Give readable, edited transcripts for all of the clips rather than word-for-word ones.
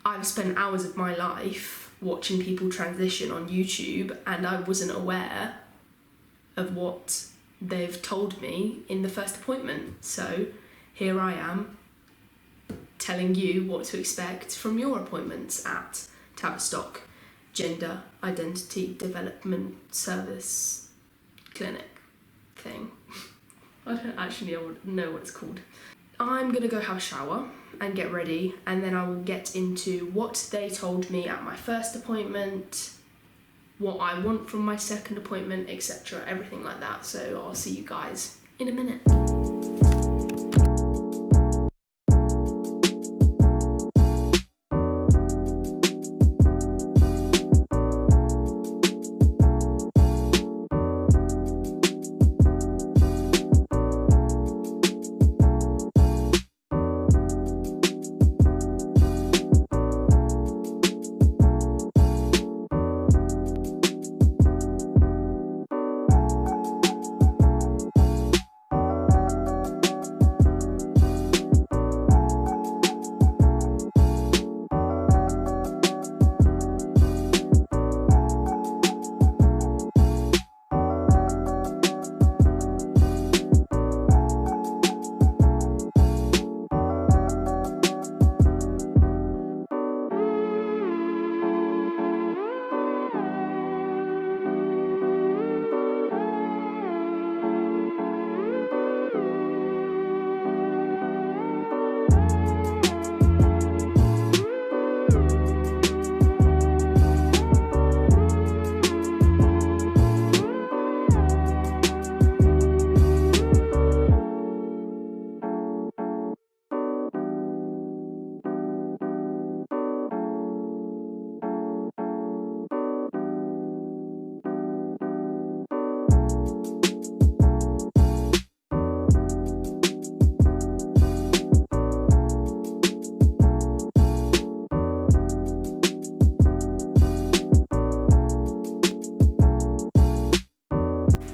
I've spent hours of my life watching people transition on YouTube, and I wasn't aware of what they've told me in the first appointment. So here I am telling you what to expect from your appointments at Tavistock Gender Identity Development Service Clinic thing. I don't actually know what it's called. I'm going to go have a shower and get ready, and then I will get into what they told me at my first appointment, what I want from my second appointment, etc., everything like that. So I'll see you guys in a minute.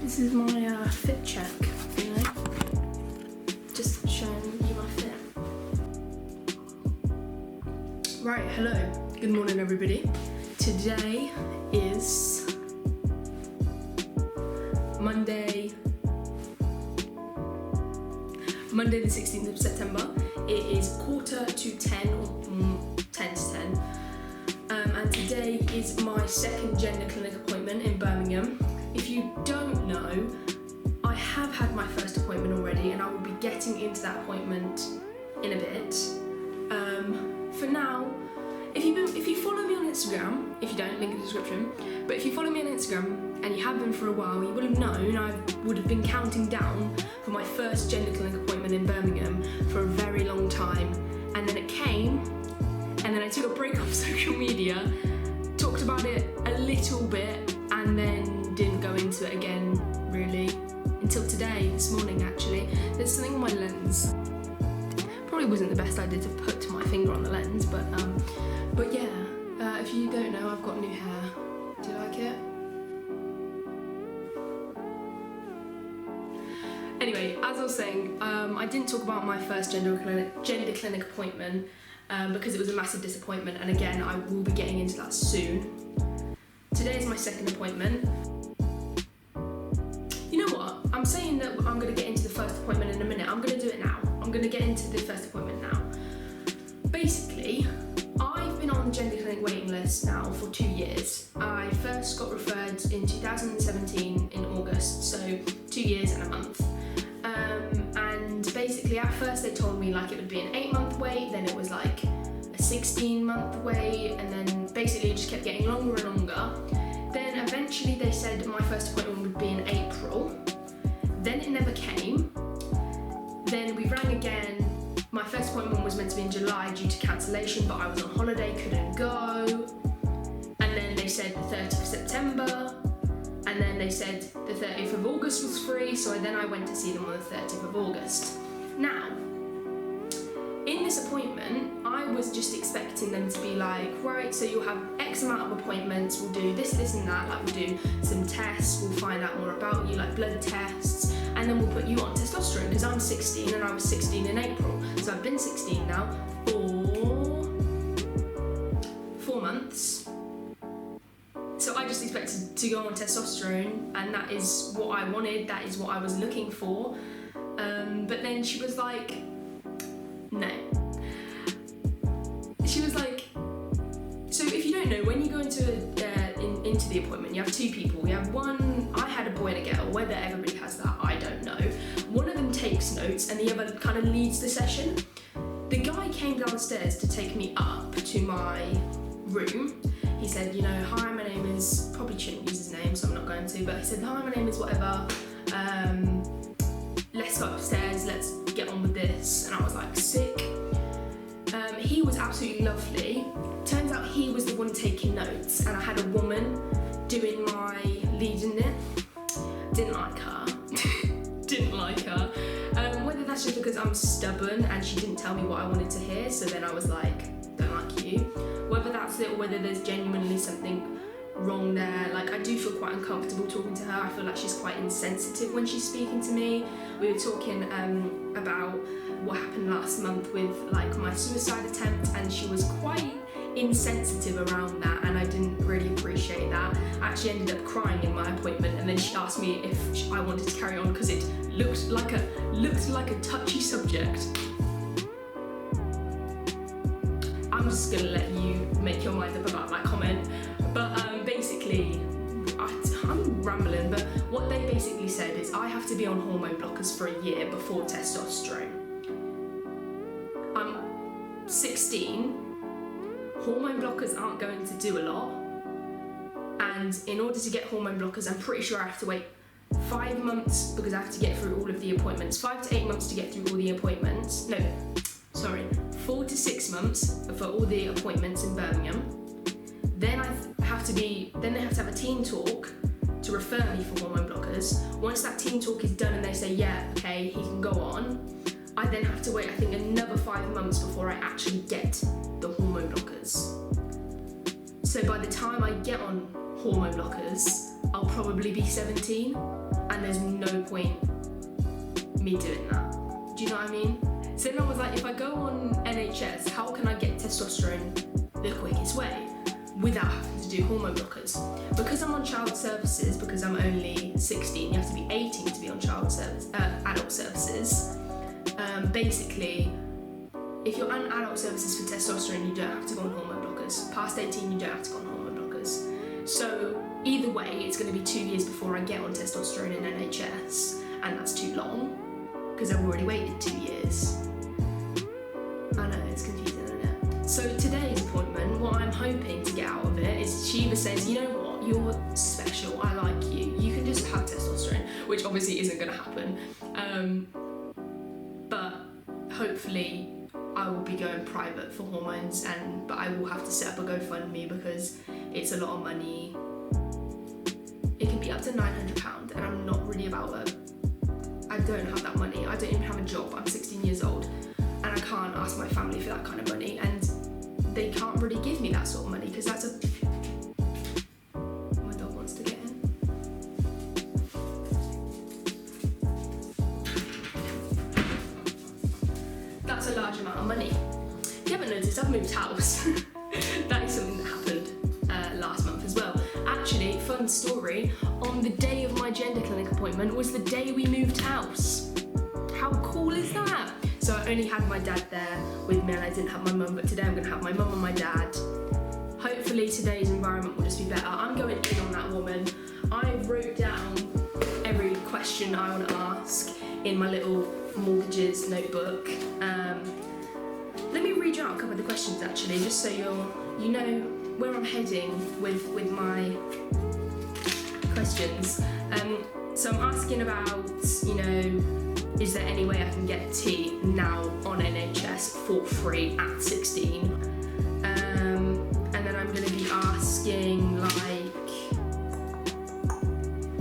This is my fit check, you know, just showing you my fit. Right, hello, good morning everybody. Today is Monday the 16th of September. It is 9:45 or 10 to 10. And today is my second gender clinic appointment in Birmingham. If you don't know, I have had my first appointment already, and I will be getting into that appointment in a bit. For now, if you follow me on Instagram, if you don't, link in the description, but if you follow me on Instagram and you have been for a while, you will have known I would have been counting down for my first gender clinic appointment in Birmingham for a very long time, and then it came, and then I took a break off social media, talked about it a little bit, and then didn't go into it again really until today, this morning actually. There's something on my lens. Probably wasn't the best idea to put my finger on the lens, but yeah, if you don't know, I've got new hair. Do you like it? Anyway, as I was saying, I didn't talk about my first gender clinic appointment because it was a massive disappointment, and again, I will be getting into that soon. Today is my second appointment. You know what? I'm saying that I'm going to get into the first appointment in a minute. I'm going to do it now. I'm going to get into the first appointment now. Basically, I've been on the gender clinic waiting list now for 2 years. I first got referred in 2017 in August, so 2 years and a month. And basically, at first they told me like it would be an 8-month wait, then it was like a 16-month wait, and then basically it just kept getting longer and longer. Then eventually they said my first appointment would be in April. Then it never came. Then we rang again. My first appointment was meant to be in July due to cancellation, but I was on holiday, couldn't go. And then they said the 30th of September. And then they said the 30th of August was free, so then I went to see them on the 30th of August. Now, in this appointment, I was just expecting them to be like, right, so you'll have X amount of appointments, we'll do this, this and that, like we'll do some tests, we'll find out more about you, like blood tests, and then we'll put you on testosterone, because I'm 16 and I was 16 in April. So I've been 16 now for to go on testosterone, and that is what I wanted, that is what I was looking for. But then she was like, no. She was like, so if you don't know, when you go into the appointment, you have two people. You have one, I had a boy and a girl. Whether everybody has that, I don't know. One of them takes notes and the other kind of leads the session. The guy came downstairs to take me up to my room. He said, you know, hi, my name is, probably shouldn't use his name, so I'm not going to, but he said, hi, my name is whatever. Let's go upstairs, let's get on with this. And I was like, sick. He was absolutely lovely. Turns out he was the one taking notes, and I had a woman doing my leading it. Didn't like her. Didn't like her. Whether that's just because I'm stubborn and she didn't tell me what I wanted to hear, so then I was like, don't like you. Whether that's it or whether there's genuinely something wrong there. Like, I do feel quite uncomfortable talking to her. I feel like she's quite insensitive when she's speaking to me. We were talking about what happened last month with like my suicide attempt, and she was quite insensitive around that, and I didn't really appreciate that. I actually ended up crying in my appointment, and then she asked me if I wanted to carry on because it looked like a touchy subject. I'm just gonna let you make your mind up about that comment. But basically, I'm rambling, but what they basically said is I have to be on hormone blockers for a year before testosterone. I'm 16, hormone blockers aren't going to do a lot, and in order to get hormone blockers, I'm pretty sure I have to wait 5 months because I have to get through all of the appointments, 5 to 8 months to get through all the appointments, 4 to 6 months for all the appointments in Birmingham. Then they have to have a team talk to refer me for hormone blockers. Once that team talk is done and they say, yeah, okay, he can go on, I then have to wait, I think, another 5 months before I actually get the hormone blockers. So by the time I get on hormone blockers, I'll probably be 17, and there's no point me doing that. Do you know what I mean? So then I was like, if I go on NHS, how can I get testosterone the quickest way without having to do hormone blockers? Because I'm on child services, because I'm only 16, you have to be 18 to be on adult services. Basically, if you're on adult services for testosterone, you don't have to go on hormone blockers. Past 18, you don't have to go on hormone blockers. So either way, it's going to be 2 years before I get on testosterone in NHS, and that's too long because I've already waited 2 years. I know, it's confusing, isn't it? So today's appointment, what I'm hoping to get out of it is she either says, you know what, you're special, I like you, you can just have testosterone, which obviously isn't going to happen. But hopefully I will be going private for hormones, but I will have to set up a GoFundMe because it's a lot of money. It can be up to £900, and I'm not really about it. I don't have that money. I don't even have a job. I'm 16 years old, and I can't ask my family for that kind of money, and they can't really give me that sort of money because that's a... My dog wants to get in. That's a large amount of money. If you haven't noticed, I've moved house. That is something that happened last month as well. Actually, fun story, on the day of my gender clinic appointment was the day we moved house. How cool is that? So I only had my dad there with me, and I didn't have my mum, but today I'm going to have my mum and my dad. Hopefully today's environment will just be better. I'm going in on that woman. I wrote down every question I want to ask in my little mortgages notebook. Let me read you out a couple of the questions actually, just so you know where I'm heading with my questions. So I'm asking about, is there any way I can get T now on NHS for free at 16? And then I'm going to be asking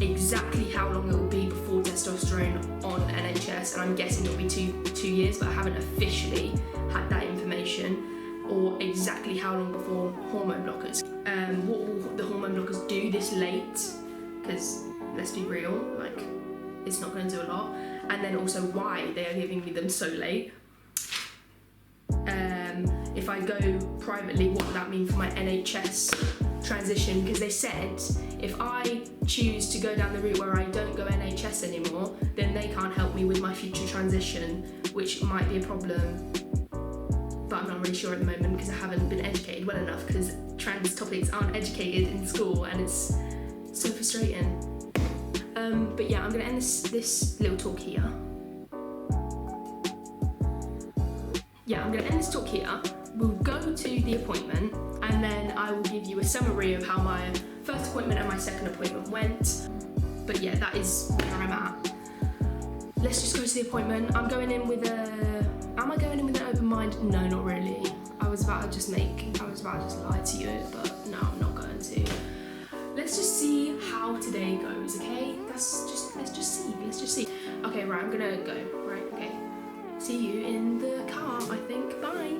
exactly how long it will be before testosterone on NHS, and I'm guessing it'll be two years, but I haven't officially had that information, or exactly how long before hormone blockers. What will the hormone blockers do this late? Because let's be real, it's not going to do a lot. And then also why they are giving me them so late. If I go privately, what would that mean for my NHS transition, because they said if I choose to go down the route where I don't go NHS anymore, then they can't help me with my future transition, which might be a problem. But I'm not really sure at the moment because I haven't been educated well enough, because trans topics aren't educated in school and it's so frustrating. But yeah, I'm going to end this little talk here. We'll go to the appointment and then I will give you a summary of how my first appointment and my second appointment went. But yeah, that is where I'm at. Let's just go to the appointment. Am I going in with an open mind? No, not really. I was about to just lie to you, but no, I'm not going to. Let's just see how today goes, okay? Let's just see. Okay, right, I'm gonna go. Right, okay. See you in the car, I think. Bye.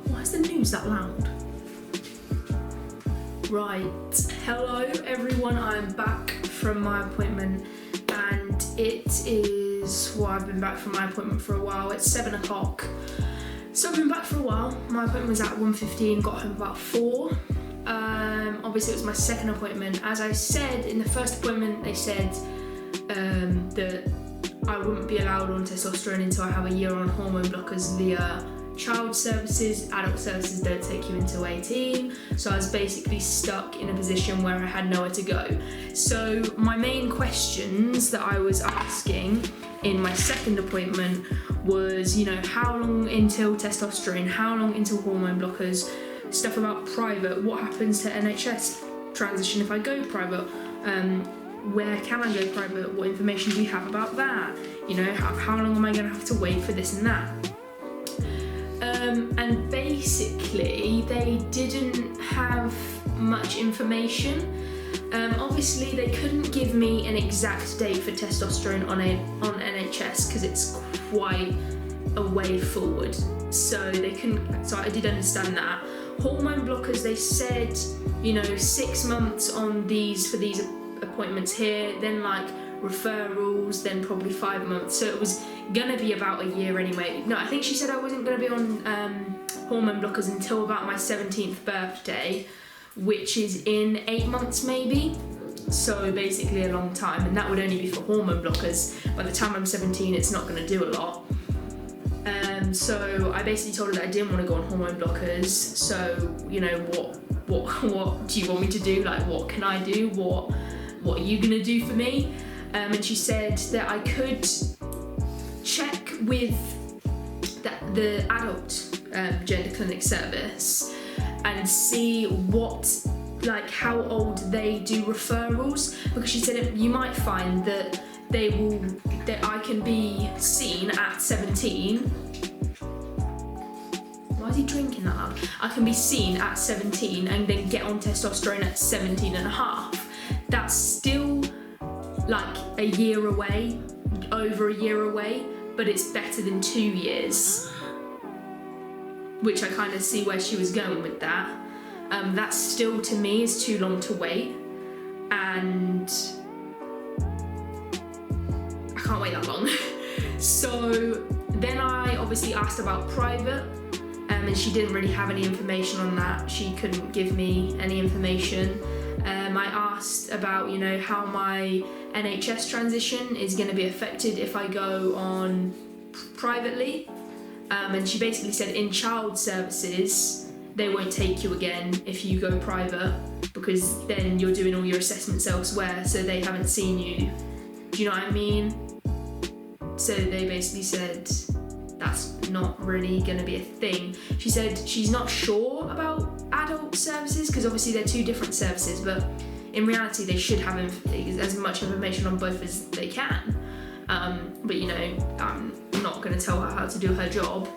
Why is the news that loud? Right, hello everyone, I'm back from my appointment and it is, well, I've been back from my appointment for a while. It's 7 o'clock. So I've been back for a while. My appointment was at 1:15, got home about 4. Obviously it was my second appointment. As I said in the first appointment, they said that I wouldn't be allowed on testosterone until I have a year on hormone blockers via child services. Adult services don't take you until 18. So I was basically stuck in a position where I had nowhere to go. So my main questions that I was asking in my second appointment was, how long until testosterone, how long until hormone blockers, stuff about private, what happens to NHS transition if I go private, where can I go private, what information do you have about that, how long am I going to have to wait for this and that. And basically they didn't have much information. Obviously they couldn't give me an exact date for testosterone on NHS because it's quite a way forward, so I did understand that. Hormone blockers, they said 6 months on these for these appointments here, then like referrals, then probably 5 months, so it was gonna be about a year anyway. No, I think she said I wasn't gonna be on hormone blockers until about my 17th birthday, which is in 8 months maybe, so basically a long time, and that would only be for hormone blockers. By the time I'm 17 it's not gonna do a lot. So I basically told her that I didn't want to go on hormone blockers, so what do you want me to do, like what can I do, what are you gonna do for me? And she said that I could check with the adult gender clinic service and see how old they do referrals, because she said you might find that I can be seen at 17. Why is he drinking that loud? I can be seen at 17 and then get on testosterone at 17 and a half. That's still like a year away, over a year away, but it's better than 2 years, which I kind of see where she was going with that. That still to me is too long to wait, and I can't wait that long. So then I obviously asked about private, and she didn't really have any information on that. She couldn't give me any information. I asked about, how my NHS transition is going to be affected if I go on privately. And she basically said in child services, they won't take you again if you go private, because then you're doing all your assessments elsewhere, so they haven't seen you. Do you know what I mean? So they basically said that's not really going to be a thing. She said she's not sure about adult services because obviously they're two different services, but in reality they should have as much information on both as they can. but you know, I'm not going to tell her how to do her job.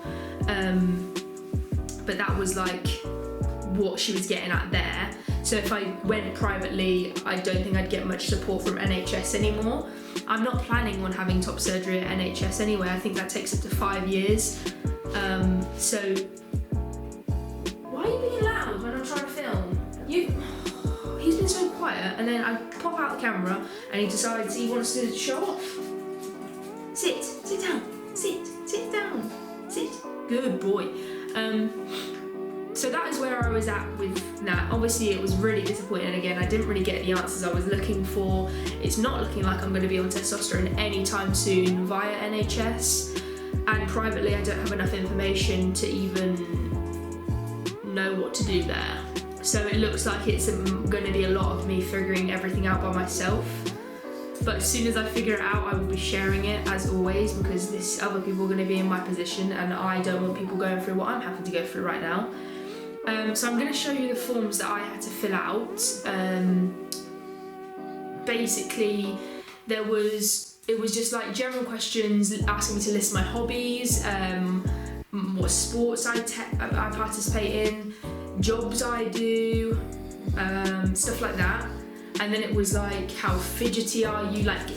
But that was like what she was getting at there. So if I went privately, I don't think I'd get much support from NHS anymore. I'm not planning on having top surgery at NHS anyway. I think that takes up to 5 years. So why are you being loud when I'm trying to film? He's been so quiet, and then I pop out the camera and he decides he wants to show off. Sit down, sit down, sit. Good boy. So that is where I was at with that. Obviously it was really disappointing. Again, I didn't really get the answers I was looking for. It's not looking like I'm going to be on testosterone anytime soon via NHS, and privately I don't have enough information to even know what to do there. So it looks like it's going to be a lot of me figuring everything out by myself. But as soon as I figure it out, I will be sharing it as always, because other people are going to be in my position and I don't want people going through what I'm having to go through right now. So I'm going to show you the forms that I had to fill out. Basically, it was just like general questions asking me to list my hobbies, what sports I participate in, jobs I do, stuff like that. And then it was like, how fidgety are you, like,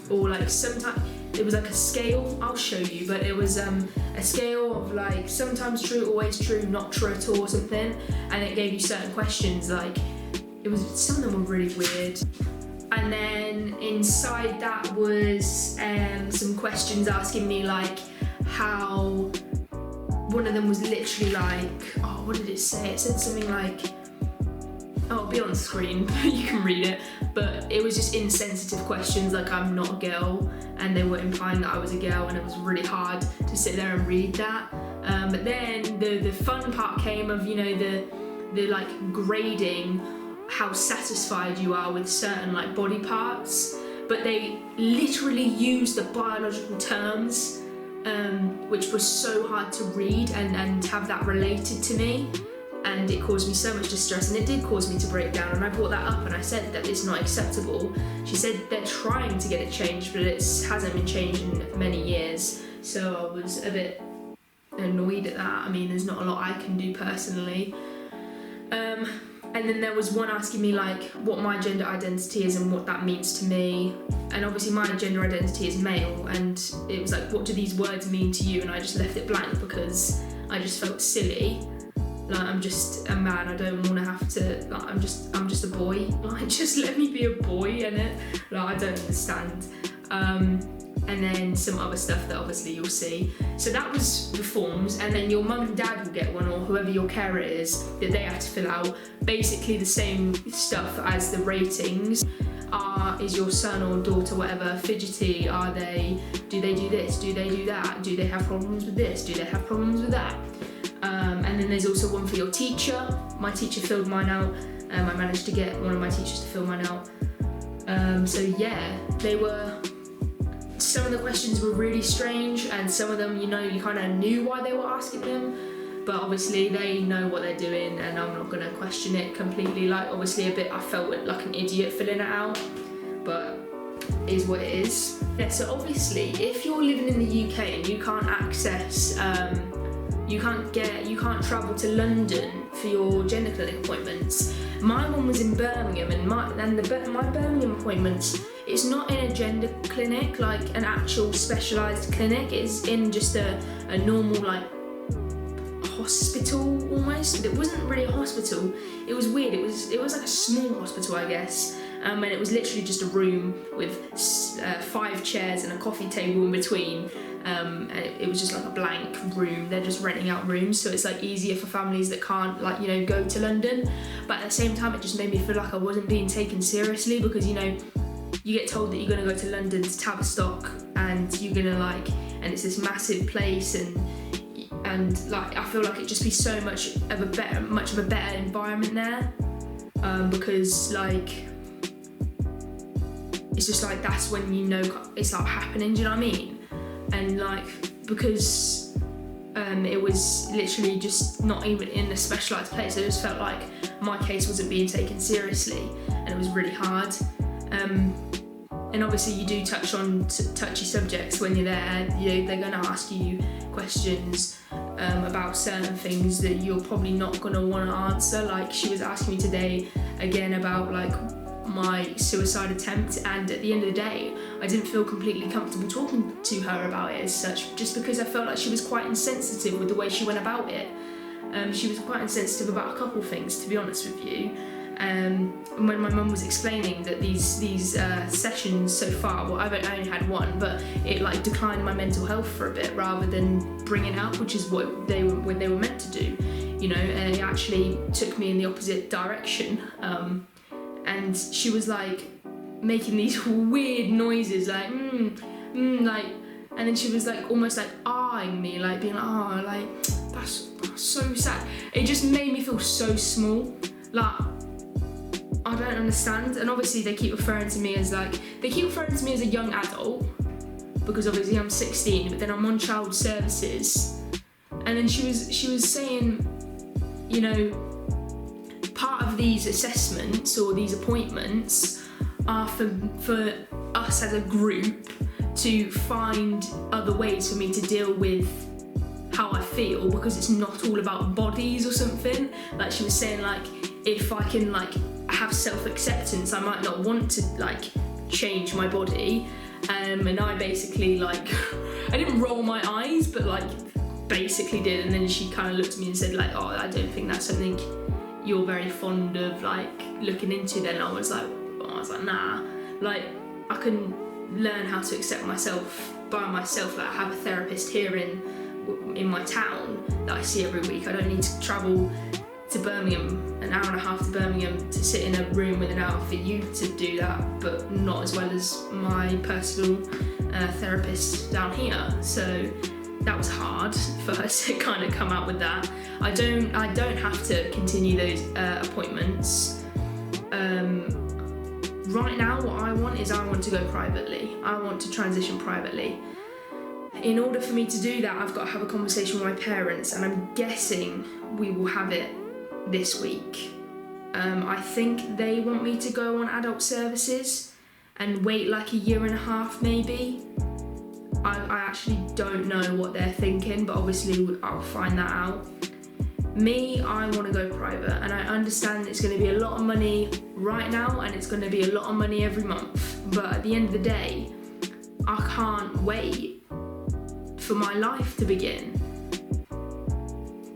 or like sometimes it was like a scale. I'll show you, but it was a scale of like sometimes true, always true, not true at all, or something. And it gave you certain questions. Like some of them were really weird. And then inside that was some questions asking me like how. One of them was literally like, oh, what did it say? It said something like, oh, it'll be on the screen, you can read it, but it was just insensitive questions, like I'm not a girl, and they were implying that I was a girl, and it was really hard to sit there and read that. But then the fun part came of, you know, the like grading how satisfied you are with certain like body parts, but they literally use the biological terms, which was so hard to read and have that related to me. And it caused me so much distress, and it did cause me to break down, and I brought that up and I said that it's not acceptable. She said they're trying to get it changed, but it hasn't been changed in many years, so I was a bit annoyed at that. I mean, there's not a lot I can do personally. And then there was one asking me like what my gender identity is and what that means to me, and obviously my gender identity is male, and it was like, what do these words mean to you? And I just left it blank because I just felt silly. Like, I'm just a man, I don't want to have to, like, I'm just a boy, like, just let me be a boy, innit? Like, I don't understand. And then some other stuff that obviously you'll see. So that was the forms, and then your mum and dad will get one, or whoever your carer is, that they have to fill out. Basically the same stuff as the ratings. Is your son or daughter, whatever, fidgety? Do they do this? Do they do that? Do they have problems with this? Do they have problems with that? And then there's also one for your teacher. My teacher filled mine out. I managed to get one of my teachers to fill mine out. So yeah, some of the questions were really strange, and some of them, you know, you kind of knew why they were asking them, but obviously they know what they're doing, and I'm not going to question it completely. Like, obviously I felt like an idiot filling it out, but it is what it is. Yeah, so obviously if you're living in the UK and you can't access, you can't travel to London for your gender clinic appointments. My one was in Birmingham, and my Birmingham appointments, it's not in a gender clinic, like an actual specialised clinic. It's in just a normal, like, hospital almost. It wasn't really a hospital. It was weird. It was like a small hospital, I guess. And it was literally just a room with 5 chairs and a coffee table in between. And it was just like a blank room. They're just renting out rooms, so it's like easier for families that can't, like, you know, go to London. But at the same time, it just made me feel like I wasn't being taken seriously, because, you know, you get told that you're going to go to London to Tavistock, and you're going to, like, and it's this massive place, and like, I feel like it'd just be so much of a better environment there, because, like, it's just like, that's when, you know, it's like happening, do you know what I mean? And like, because it was literally just not even in a specialised place, I just felt like my case wasn't being taken seriously, and it was really hard. And obviously you do touch on touchy subjects when you're there. They're going to ask you questions about certain things that you're probably not going to want to answer. Like she was asking me today again about like my suicide attempt, and at the end of the day I didn't feel completely comfortable talking to her about it as such, just because I felt like she was quite insensitive with the way she went about it. She was quite insensitive about a couple things, to be honest with you. When my mum was explaining that these sessions so far, well, I only had one, but it like declined my mental health for a bit rather than bring it up, which is what they were meant to do, and it actually took me in the opposite direction. And she was like making these weird noises, like like, and then she was like almost like eyeing me, like being like, oh, like that's so sad. It just made me feel so small, like. I don't understand. And obviously they keep referring to me as a young adult, because obviously I'm 16, but then I'm on child services. And then she was saying, part of these assessments or these appointments are for us as a group to find other ways for me to deal with how I feel, because it's not all about bodies or something. Like she was saying, like, if I can like have self-acceptance, I might not want to like change my body. And I basically like I didn't roll my eyes, but like basically did. And then she kind of looked at me and said like, oh, I don't think that's something you're very fond of like looking into. Then I was like nah, like I can learn how to accept myself by myself. Like I have a therapist here in my town that I see every week. I don't need to travel to Birmingham, an hour and a half to Birmingham, to sit in a room with an hour for you to do that, but not as well as my personal therapist down here. So that was hard for her to kind of come out with that. I don't have to continue those appointments. Right now what I want to go privately. I want to transition privately. In order for me to do that, I've got to have a conversation with my parents, and I'm guessing we will have it this week. I think they want me to go on adult services and wait like a year and a half maybe. I actually don't know what they're thinking, but obviously I'll find that out. Me, I want to go private, and I understand it's going to be a lot of money right now, and it's going to be a lot of money every month, but at the end of the day, I can't wait for my life to begin.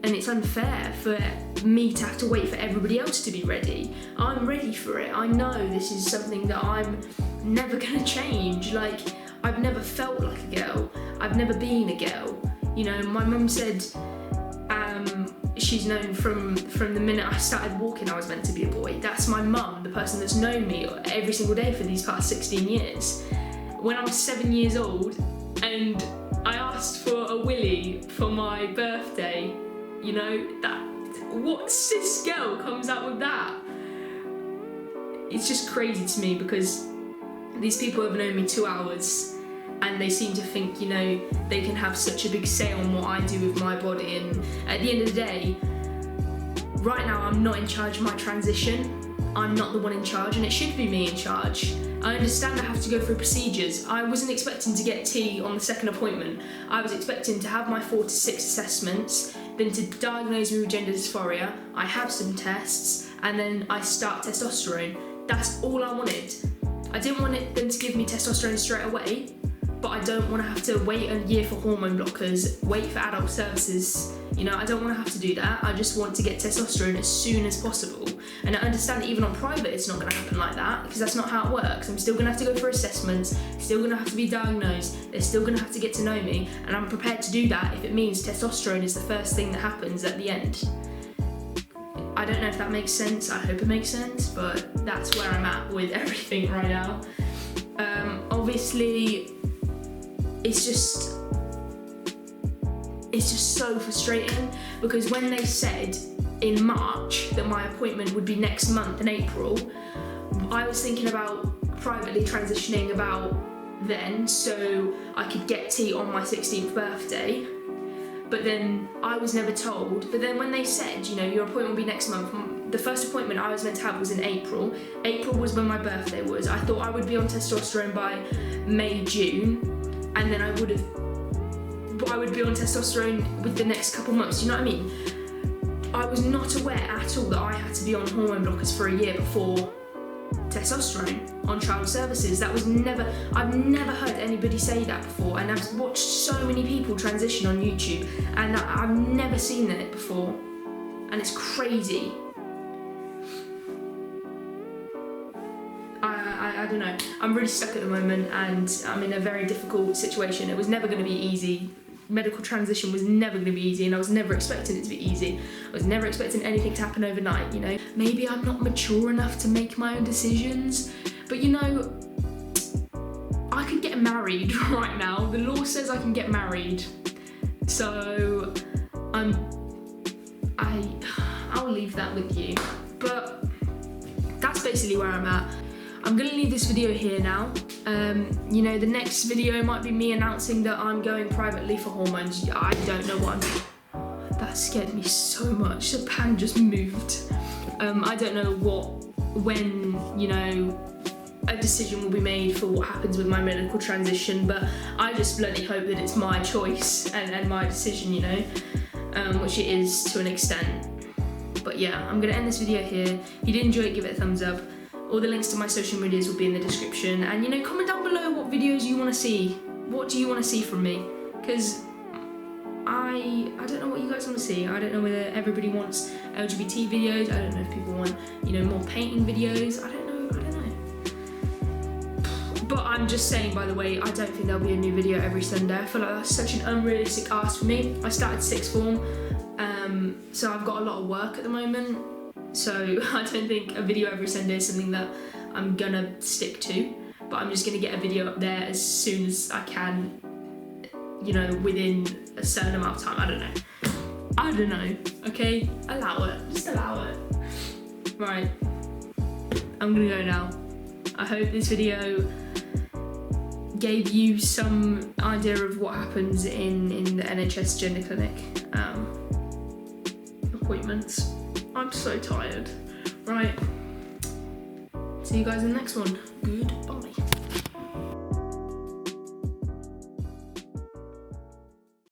And it's unfair for me to have to wait for everybody else to be ready. I'm ready for it. I know this is something that I'm never gonna change. Like, I've never felt like a girl. I've never been a girl. My mum said she's known from the minute I started walking I was meant to be a boy. That's my mum, the person that's known me every single day for these past 16 years. When I was 7 years old and I asked for a willy for my birthday, what cis girl comes out with that? It's just crazy to me, because these people have known me 2 hours and they seem to think, they can have such a big say on what I do with my body. And at the end of the day, right now I'm not in charge of my transition. I'm not the one in charge, and it should be me in charge. I understand I have to go through procedures. I wasn't expecting to get T on the second appointment. I was expecting to have my 4 to 6 assessments, then to diagnose me with gender dysphoria. I have some tests, and then I start testosterone. That's all I wanted. I didn't want them to give me testosterone straight away, but I don't want to have to wait a year for hormone blockers, wait for adult services. I don't want to have to do that. I just want to get testosterone as soon as possible. And I understand that even on private it's not going to happen like that, because that's not how it works. I'm still going to have to go for assessments, still going to have to be diagnosed, they're still going to have to get to know me, and I'm prepared to do that if it means testosterone is the first thing that happens at the end. I don't know if that makes sense. I hope it makes sense, but that's where I'm at with everything right now. Obviously, it's just so frustrating, because when they said in March that my appointment would be next month in April, I was thinking about privately transitioning about then, so I could get T on my 16th birthday. But then I was never told. But then when they said, your appointment will be next month, the first appointment I was meant to have was in April. April was when my birthday was. I thought I would be on testosterone by May, June, and then I would be on testosterone with the next couple months. Do you know what I mean? I was not aware at all that I had to be on hormone blockers for a year before testosterone on child services. I've never heard anybody say that before, and I've watched so many people transition on YouTube, and I've never seen it before, and it's crazy. I don't know. I'm really stuck at the moment, and I'm in a very difficult situation. It was never going to be easy. Medical transition was never going to be easy, and I was never expecting it to be easy. I was never expecting anything to happen overnight, you know. Maybe I'm not mature enough to make my own decisions, but you know, I could get married right now. The law says I can get married, so I'll leave that with you. But that's basically where I'm at. I'm gonna leave this video here now. You know, the next video might be me announcing that I'm going privately for hormones. I don't know what that scared me so much. The pan just moved. I don't know when, you know, a decision will be made for what happens with my medical transition, but I just bloody hope that it's my choice and my decision, you know, which it is to an extent. But yeah, I'm gonna end this video here. If you did enjoy it, give it a thumbs up. All the links to my social medias will be in the description, and you know, comment down below what videos you want to see. What do you want to see from me? Because I don't know what you guys want to see. I don't know whether everybody wants LGBT videos. I don't know if people want, you know, more painting videos. I don't know. But I'm just saying, by the way, I don't think there'll be a new video every Sunday. I feel like that's such an unrealistic ask for me. I started sixth form, so I've got a lot of work at the moment. So I don't think a video every Sunday is something that I'm gonna stick to, but I'm just gonna get a video up there as soon as I can, you know, within a certain amount of time. I don't know, okay? Allow it, just allow it. Right, I'm gonna go now. I hope this video gave you some idea of what happens in the NHS gender clinic appointments. I'm so tired. Right. See you guys in the next one. Goodbye.